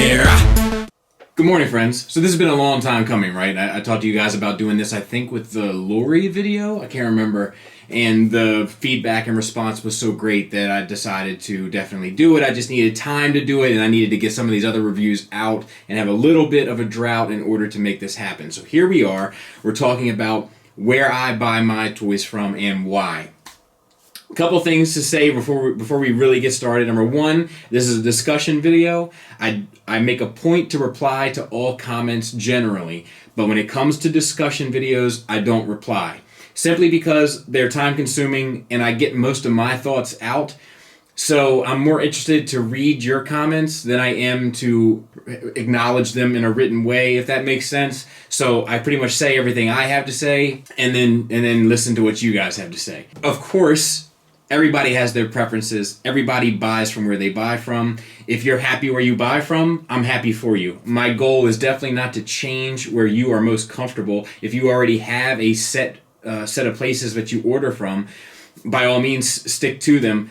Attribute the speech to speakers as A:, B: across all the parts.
A: here.
B: Good morning, friends. So this has been a long time coming, right? I talked to you guys about doing this, I think, with the Lori video. I can't remember. And the feedback and response was so great that I decided to definitely do it. I just needed time to do it, and I needed to get some of these other reviews out and have a little bit of a drought in order to make this happen. So here we are. We're talking about where I buy my toys from and why. A couple things to say before we really get started. Number one, this is a discussion video. I make a point to reply to all comments generally, but when it comes to discussion videos, I don't reply. Simply because they're time consuming and I get most of my thoughts out. So I'm more interested to read your comments than I am to acknowledge them in a written way, if that makes sense. So I pretty much say everything I have to say and then listen to what you guys have to say. Of course, everybody has their preferences. Everybody buys from where they buy from. If you're happy where you buy from, I'm happy for you. My goal is definitely not to change where you are most comfortable. If you already have a set of places that you order from, by all means, stick to them.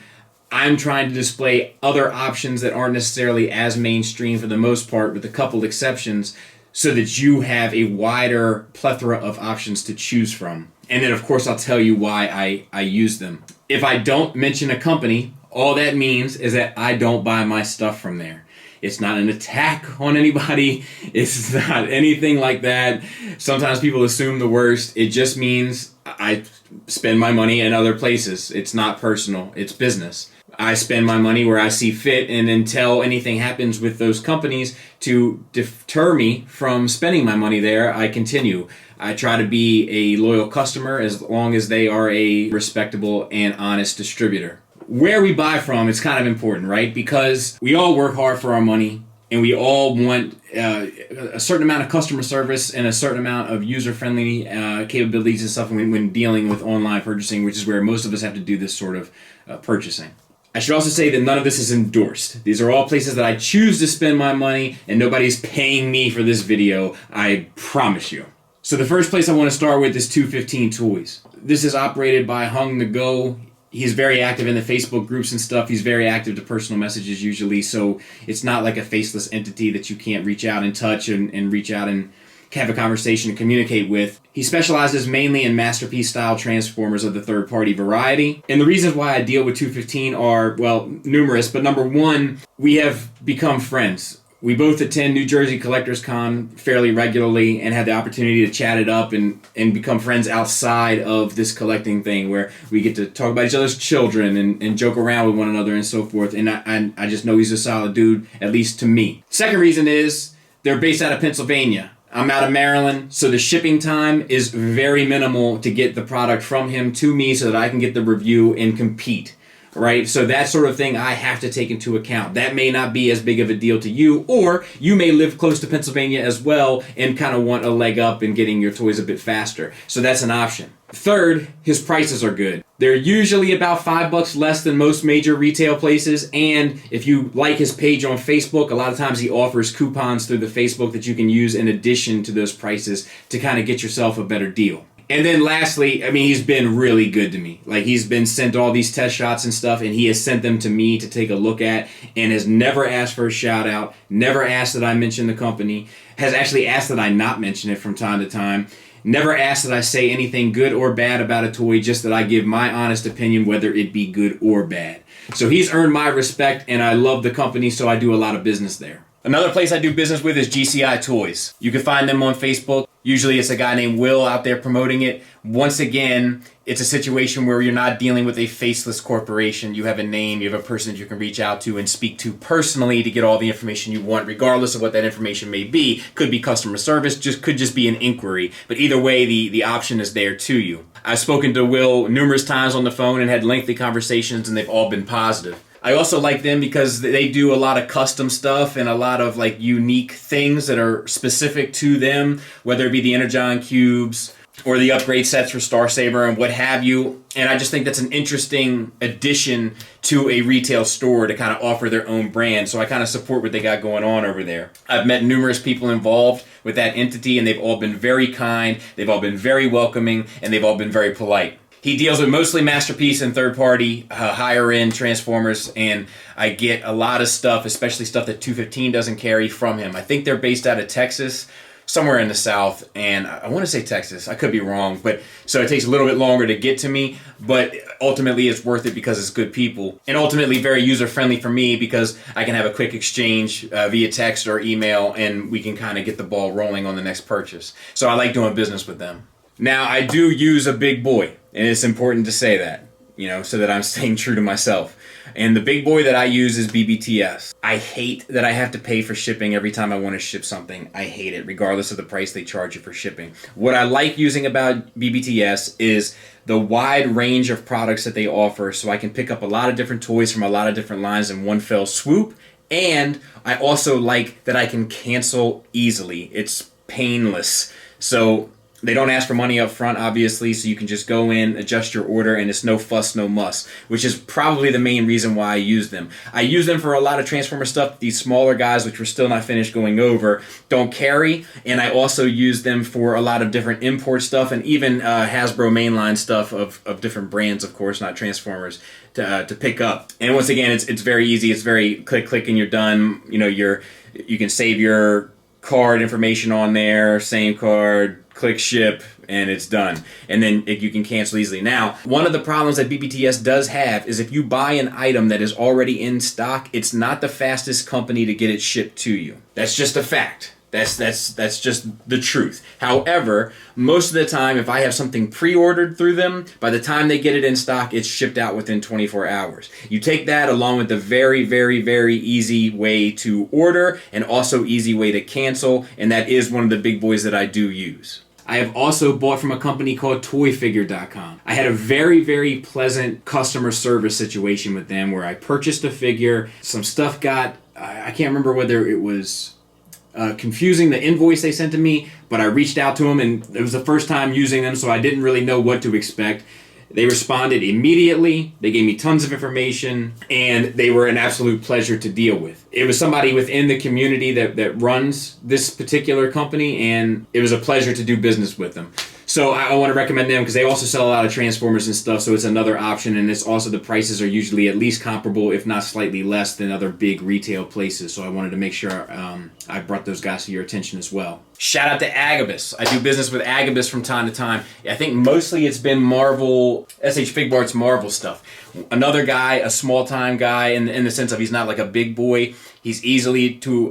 B: I'm trying to display other options that aren't necessarily as mainstream for the most part, with a couple exceptions, so that you have a wider plethora of options to choose from. And then, of course, I'll tell you why I use them. If I don't mention a company, all that means is that I don't buy my stuff from there. It's not an attack on anybody. It's not anything like that. Sometimes people assume the worst. It just means I spend my money in other places. It's not personal. It's business. I spend my money where I see fit, and until anything happens with those companies to deter me from spending my money there, I continue. I try to be a loyal customer as long as they are a respectable and honest distributor. Where we buy from is kind of important, right? Because we all work hard for our money, and we all want a certain amount of customer service and a certain amount of user-friendly capabilities and stuff when dealing with online purchasing, which is where most of us have to do this sort of purchasing. I should also say that none of this is endorsed. These are all places that I choose to spend my money, and nobody's paying me for this video, I promise you. So the first place I want to start with is 215 Toys. This is operated by Hung the Go. He's very active in the Facebook groups and stuff. He's very active to personal messages usually, so it's not like a faceless entity that you can't reach out and touch and reach out and have a conversation and communicate with. He specializes mainly in masterpiece style transformers of the third party variety. And the reasons why I deal with 215 are, well, numerous, but number one, we have become friends. We both attend New Jersey Collectors Con fairly regularly and had the opportunity to chat it up and become friends outside of this collecting thing, where we get to talk about each other's children and joke around with one another and so forth. And I just know he's a solid dude, at least to me. Second reason is they're based out of Pennsylvania. I'm out of Maryland, so the shipping time is very minimal to get the product from him to me so that I can get the review and compete, right? So that sort of thing I have to take into account. That may not be as big of a deal to you, or you may live close to Pennsylvania as well and kind of want a leg up in getting your toys a bit faster. So that's an option. Third, his prices are good. They're usually about $5 less than most major retail places, and if you like his page on Facebook, a lot of times he offers coupons through the Facebook that you can use in addition to those prices to kind of get yourself a better deal. And then lastly, I mean, he's been really good to me. Like, he's been sent all these test shots and stuff, and he has sent them to me to take a look at, and has never asked for a shout out, never asked that I mention the company, has actually asked that I not mention it from time to time. Never asked that I say anything good or bad about a toy, just that I give my honest opinion, whether it be good or bad. So he's earned my respect, and I love the company, so I do a lot of business there. Another place I do business with is GCI Toys. You can find them on Facebook. Usually it's a guy named Will out there promoting it. Once again, it's a situation where you're not dealing with a faceless corporation. You have a name, you have a person that you can reach out to and speak to personally to get all the information you want, regardless of what that information may be. Could be customer service, could just be an inquiry. But either way, the option is there to you. I've spoken to Will numerous times on the phone and had lengthy conversations, and they've all been positive. I also like them because they do a lot of custom stuff and a lot of like unique things that are specific to them, whether it be the Energon cubes or the upgrade sets for Star Saber and what have you. And I just think that's an interesting addition to a retail store to kind of offer their own brand. So I kind of support what they got going on over there. I've met numerous people involved with that entity, and they've all been very kind, they've all been very welcoming, and they've all been very polite. He deals with mostly Masterpiece and third-party, higher-end Transformers, and I get a lot of stuff, especially stuff that 215 doesn't carry, from him. I think they're based out of Texas, somewhere in the South, and I want to say Texas. I could be wrong, but so it takes a little bit longer to get to me, but ultimately it's worth it because it's good people, and ultimately very user-friendly for me because I can have a quick exchange via text or email, and we can kind of get the ball rolling on the next purchase. So I like doing business with them. Now, I do use a big boy, and it's important to say that, you know, so that I'm staying true to myself. And the big boy that I use is BBTS. I hate that I have to pay for shipping every time I want to ship something. I hate it, regardless of the price they charge you for shipping. What I like using about BBTS is the wide range of products that they offer, so I can pick up a lot of different toys from a lot of different lines in one fell swoop. And I also like that I can cancel easily. It's painless. So they don't ask for money up front, obviously, so you can just go in, adjust your order, and it's no fuss, no muss, which is probably the main reason why I use them. I use them for a lot of Transformer stuff. These smaller guys, which we're still not finished going over, don't carry, and I also use them for a lot of different import stuff and even Hasbro mainline stuff of different brands, of course, not Transformers, to pick up. And once again, it's very easy. It's very click, and you're done. You know, you can save your card information on there, same card, click ship, and it's done. And then you can cancel easily. Now, one of the problems that BBTS does have is if you buy an item that is already in stock, it's not the fastest company to get it shipped to you. That's just a fact. That's just the truth. However, most of the time, if I have something pre-ordered through them, by the time they get it in stock, it's shipped out within 24 hours. You take that along with the very, very, very easy way to order and also easy way to cancel, and that is one of the big boys that I do use. I have also bought from a company called ToyFigure.com. I had a very, very pleasant customer service situation with them where I purchased a figure, some stuff got, I can't remember whether it was confusing the invoice they sent to me, but I reached out to them and it was the first time using them, so I didn't really know what to expect. They responded immediately, they gave me tons of information, and they were an absolute pleasure to deal with. It was somebody within the community that runs this particular company, and it was a pleasure to do business with them. So I want to recommend them because they also sell a lot of Transformers and stuff, so it's another option, and it's also the prices are usually at least comparable, if not slightly less than other big retail places, so I wanted to make sure I brought those guys to your attention as well. Shout out to Agabyss. I do business with Agabyss from time to time. I think mostly it's been Marvel, SH Figbart's Marvel stuff. Another guy, a small-time guy in the sense of he's not like a big boy. He's easily to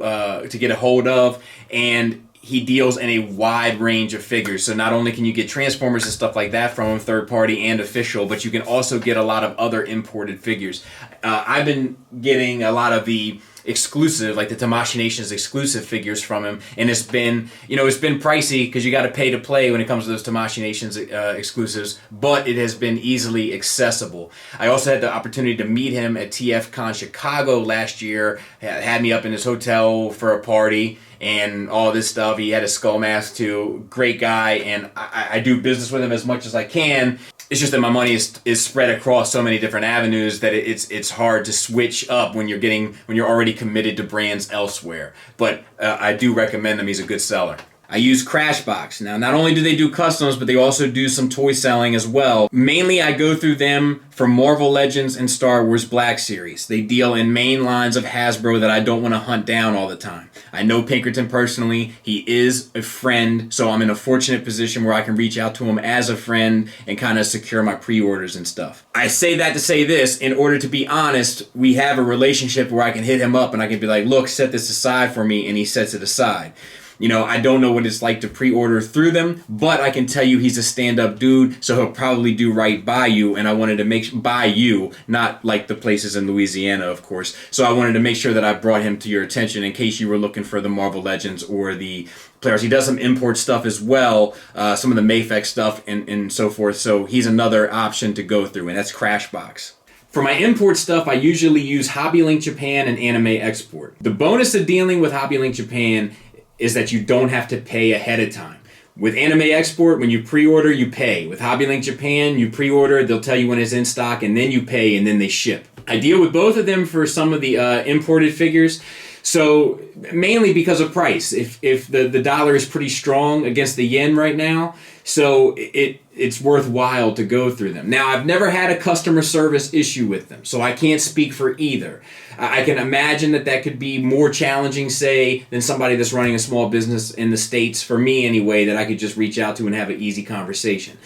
B: get a hold of, and he deals in a wide range of figures. So not only can you get Transformers and stuff like that from him, third party and official, but you can also get a lot of other imported figures. I've been getting a lot of the exclusive, like the Tamashii Nations exclusive figures from him, and it's been pricey because you got to pay to play when it comes to those Tamashii Nations exclusives, but it has been easily accessible. I also had the opportunity to meet him at TFCon Chicago last year, had me up in his hotel for a party and all this stuff. He had a skull mask too. Great guy, and I do business with him as much as I can. It's just that my money is spread across so many different avenues that it's hard to switch up when you're already committed to brands elsewhere. But I do recommend him. He's a good seller. I use Crashbox. Now, not only do they do customs, but they also do some toy selling as well. Mainly, I go through them for Marvel Legends and Star Wars Black Series. They deal in main lines of Hasbro that I don't want to hunt down all the time. I know Pinkerton personally. He is a friend, so I'm in a fortunate position where I can reach out to him as a friend and kind of secure my pre-orders and stuff. I say that to say this, in order to be honest, we have a relationship where I can hit him up and I can be like, look, set this aside for me, and he sets it aside. You know, I don't know what it's like to pre-order through them, but I can tell you he's a stand-up dude, so he'll probably do right by you, and I wanted to by you, not like the places in Louisiana, of course. So I wanted to make sure that I brought him to your attention in case you were looking for the Marvel Legends or the players. He does some import stuff as well, some of the Mayfex stuff and so forth, so he's another option to go through, and that's Crashbox. For my import stuff, I usually use HobbyLink Japan and Anime Export. The bonus of dealing with HobbyLink Japan is that you don't have to pay ahead of time. With Anime Export, when you pre-order, you pay. With HobbyLink Japan, you pre-order, they'll tell you when it's in stock, and then you pay, and then they ship. I deal with both of them for some of the imported figures. So mainly because of price. If the dollar is pretty strong against the yen right now, so it's worthwhile to go through them. Now, I've never had a customer service issue with them, so I can't speak for either. I can imagine that could be more challenging, say, than somebody that's running a small business in the States, for me anyway, that I could just reach out to and have an easy conversation.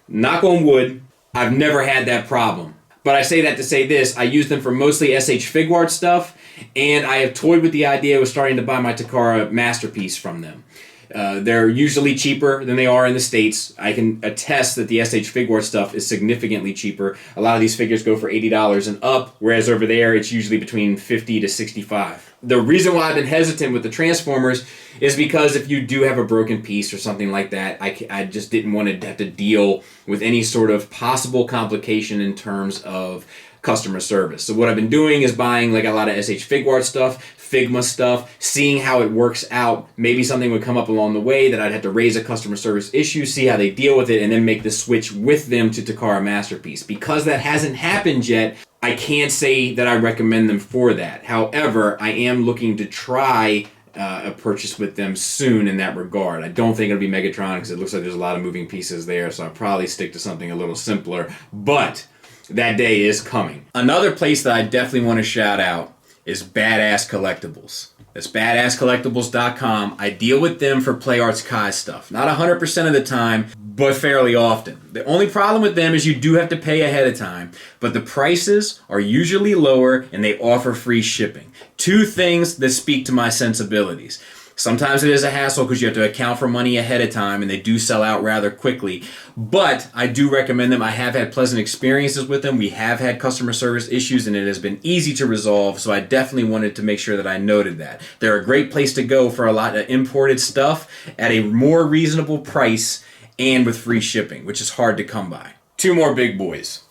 B: Knock on wood, I've never had that problem. But I say that to say this: I use them for mostly SH Figuart stuff, and I have toyed with the idea of starting to buy my Takara Masterpiece from them. They're usually cheaper than they are in the States. I can attest that the SH Figuart stuff is significantly cheaper. A lot of these figures go for $80 and up, whereas over there it's usually between $50 to $65. The reason why I've been hesitant with the Transformers is because if you do have a broken piece or something like that, I just didn't want to have to deal with any sort of possible complication in terms of customer service. So what I've been doing is buying like a lot of SH Figuart stuff, Figma stuff, seeing how it works out. Maybe something would come up along the way that I'd have to raise a customer service issue, see how they deal with it, and then make the switch with them to Takara Masterpiece. Because that hasn't happened yet, I can't say that I recommend them for that. However, I am looking to try a purchase with them soon in that regard. I don't think it'll be Megatron because it looks like there's a lot of moving pieces there, so I'll probably stick to something a little simpler, but that day is coming. Another place that I definitely want to shout out is Badass Collectibles. That's badasscollectibles.com. I deal with them for Play Arts Kai stuff. Not 100% of the time, but fairly often. The only problem with them is you do have to pay ahead of time, but the prices are usually lower and they offer free shipping. Two things that speak to my sensibilities. Sometimes it is a hassle because you have to account for money ahead of time and they do sell out rather quickly. But I do recommend them. I have had pleasant experiences with them. We have had customer service issues and it has been easy to resolve. So I definitely wanted to make sure that I noted that. They're a great place to go for a lot of imported stuff at a more reasonable price and with free shipping, which is hard to come by. Two more big boys.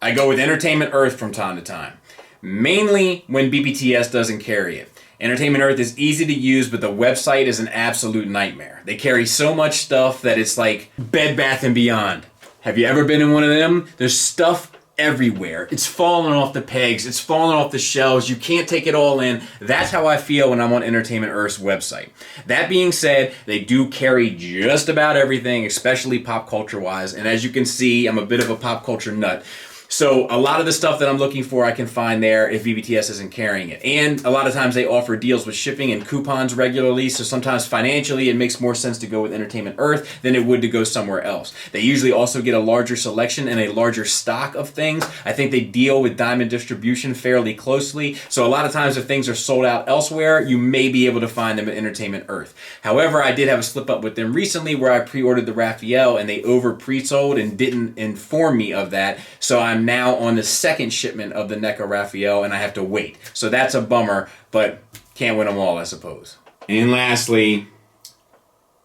B: I go with Entertainment Earth from time to time. Mainly when BBTS doesn't carry it. Entertainment Earth is easy to use, but the website is an absolute nightmare. They carry so much stuff that it's like Bed Bath & Beyond. Have you ever been in one of them? There's stuff everywhere. It's falling off the pegs. It's falling off the shelves. You can't take it all in. That's how I feel when I'm on Entertainment Earth's website. That being said, they do carry just about everything, especially pop culture wise. And as you can see, I'm a bit of a pop culture nut. So a lot of the stuff that I'm looking for I can find there if BBTS isn't carrying it. And a lot of times they offer deals with shipping and coupons regularly, so sometimes financially it makes more sense to go with Entertainment Earth than it would to go somewhere else. They usually also get a larger selection and a larger stock of things. I think they deal with Diamond Distribution fairly closely, so a lot of times if things are sold out elsewhere, you may be able to find them at Entertainment Earth. However, I did have a slip up with them recently where I pre-ordered the Raphael and they over pre-sold and didn't inform me of that, so I'm now on the second shipment of the NECA Raphael and I have to wait. So that's a bummer, but can't win them all, I suppose. And lastly,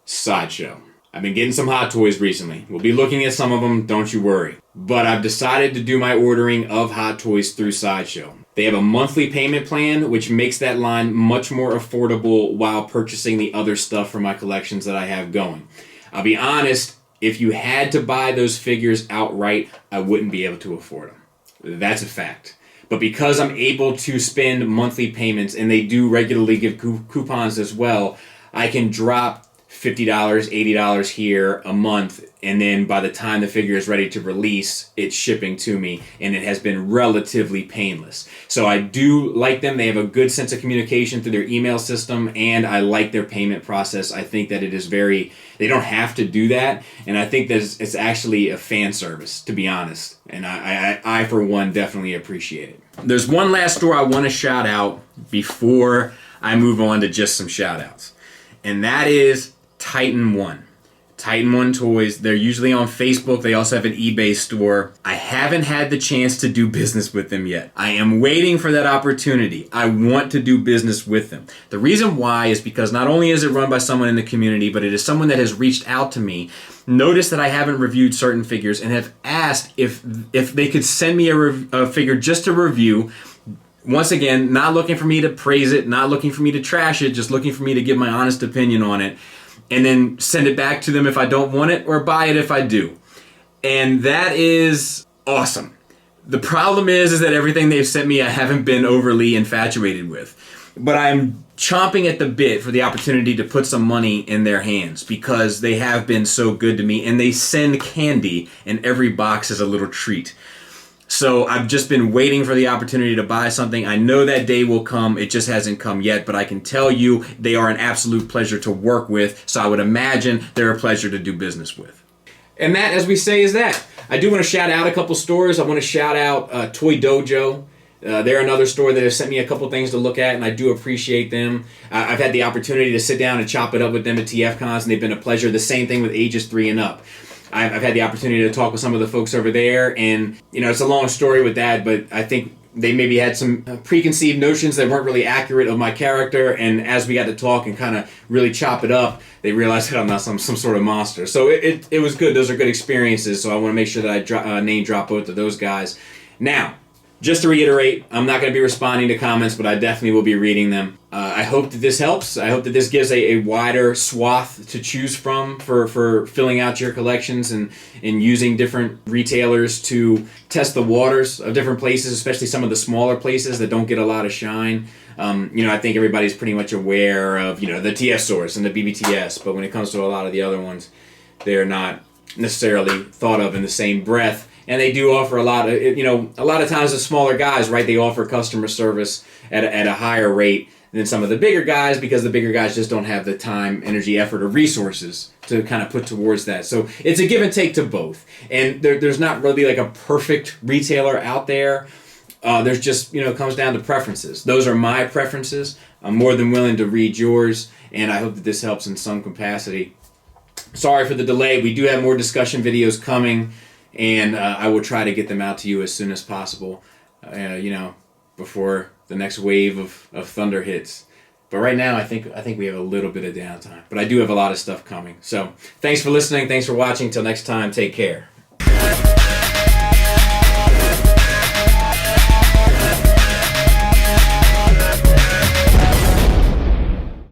B: Sideshow. I've been getting some Hot Toys recently. We'll be looking at some of them, don't you worry. But I've decided to do my ordering of Hot Toys through Sideshow. They have a monthly payment plan, which makes that line much more affordable while purchasing the other stuff for my collections that I have going. I'll be honest, if you had to buy those figures outright, I wouldn't be able to afford them. That's a fact. But because I'm able to spend monthly payments, and they do regularly give coupons as well, I can drop $50, $80 here a month, and then by the time the figure is ready to release, it's shipping to me, and it has been relatively painless. So I do like them. They have a good sense of communication through their email system, and I like their payment process. I think that it is very, they don't have to do that, and I think that it's actually a fan service, to be honest, and I for one, definitely appreciate it. There's one last store I want to shout out before I move on to just some shout outs, and that is Titan One. Titan One Toys. They're usually on Facebook. They also have an eBay store. I haven't had the chance to do business with them yet. I am waiting for that opportunity. I want to do business with them. The reason why is because not only is it run by someone in the community, but it is someone that has reached out to me, noticed that I haven't reviewed certain figures, and have asked if they could send me a figure just to review. Once again, not looking for me to praise it, not looking for me to trash it, just looking for me to give my honest opinion on it, and then send it back to them if I don't want it, or buy it if I do. And that is awesome. The problem is that everything they've sent me I haven't been overly infatuated with. but I'm chomping at the bit for the opportunity to put some money in their hands because they have been so good to me, and they send candy, and every box is a little treat. So I've just been waiting for the opportunity to buy something. I know that day will come. It just hasn't come yet, but I can tell you they are an absolute pleasure to work with, so I would imagine they're a pleasure to do business with. And that, as we say, is that. I do want to shout out a couple stores. I want to shout out TOI Dojo. They're another store that has sent me a couple things to look at, and I do appreciate them. I've had the opportunity to sit down and chop it up with them at TFCons, and they've been a pleasure. The same thing with ages 3 and up. I've had the opportunity to talk with some of the folks over there, and it's a long story with that, but I think they maybe had some preconceived notions that weren't really accurate of my character, and as we got to talk and kind of really chop it up, they realized that I'm not some sort of monster. So it was good. Those are good experiences, so I want to make sure that I name drop both of those guys. Now, just to reiterate, I'm not going to be responding to comments, but I definitely will be reading them. I hope that this helps. I hope that this gives a wider swath to choose from for filling out your collections and using different retailers to test the waters of different places, especially some of the smaller places that don't get a lot of shine. I think everybody's pretty much aware of, the TS Source and the BBTS, but when it comes to a lot of the other ones, they're not necessarily thought of in the same breath. And they do offer a lot of times the smaller guys, right, they offer customer service at a higher rate than some of the bigger guys because the bigger guys just don't have the time, energy, effort, or resources to kind of put towards that. So it's a give and take to both. And there's not really like a perfect retailer out there. There's just, it comes down to preferences. Those are my preferences. I'm more than willing to read yours, and I hope that this helps in some capacity. Sorry for the delay. We do have more discussion videos coming, and I will try to get them out to you as soon as possible, before the next wave of thunder hits. But right now, I think we have a little bit of downtime. But I do have a lot of stuff coming. So thanks for listening. Thanks for watching. Till next time, take care.